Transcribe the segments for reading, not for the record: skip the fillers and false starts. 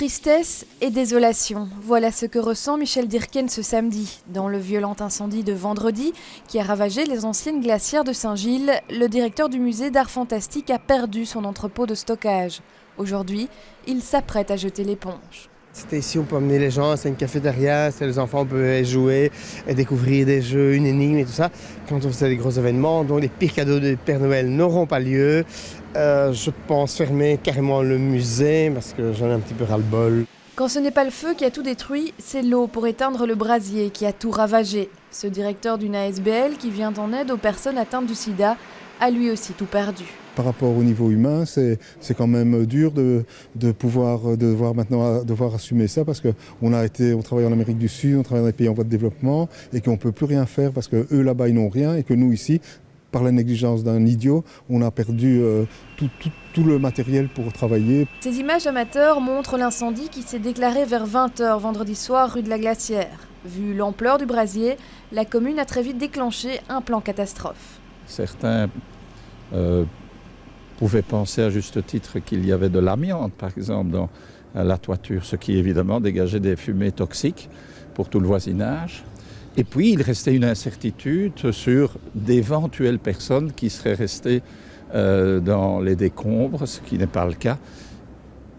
Tristesse et désolation, voilà ce que ressent Michel Dirken ce samedi. Dans le violent incendie de vendredi qui a ravagé les anciennes glacières de Saint-Gilles, le directeur du musée d'art fantastique a perdu son entrepôt de stockage. Aujourd'hui, il s'apprête à jeter l'éponge. C'était ici, on peut amener les gens, c'est une cafétéria, c'est les enfants peuvent jouer et découvrir des jeux, une énigme et tout ça. Quand on fait des gros événements, donc les pires cadeaux de Père Noël n'auront pas lieu. Je pense fermer carrément le musée parce que j'en ai un petit peu ras-le-bol. Quand ce n'est pas le feu qui a tout détruit, c'est l'eau pour éteindre le brasier qui a tout ravagé. Ce directeur d'une ASBL qui vient en aide aux personnes atteintes du sida a lui aussi tout perdu. Par rapport au niveau humain, c'est quand même dur de devoir assumer ça parce qu'on travaille en Amérique du Sud, on travaille dans les pays en voie de développement et qu'on ne peut plus rien faire parce qu'eux là-bas ils n'ont rien et que nous ici, par la négligence d'un idiot, on a perdu tout le matériel pour travailler. Ces images amateurs montrent l'incendie qui s'est déclaré vers 20h vendredi soir rue de la Glacière. Vu l'ampleur du brasier, la commune a très vite déclenché un plan catastrophe. Certains pouvaient penser à juste titre qu'il y avait de l'amiante, par exemple, dans la toiture, ce qui évidemment dégageait des fumées toxiques pour tout le voisinage. Et puis, il restait une incertitude sur d'éventuelles personnes qui seraient restées dans les décombres, ce qui n'est pas le cas.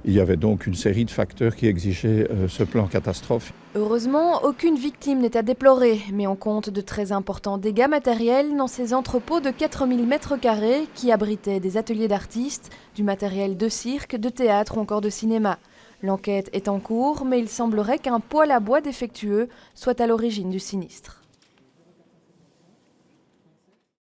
Il y avait donc une série de facteurs qui exigeaient ce plan catastrophe. Heureusement, aucune victime n'est à déplorer, mais on compte de très importants dégâts matériels dans ces entrepôts de 4000 m² qui abritaient des ateliers d'artistes, du matériel de cirque, de théâtre ou encore de cinéma. L'enquête est en cours, mais il semblerait qu'un poêle à bois défectueux soit à l'origine du sinistre.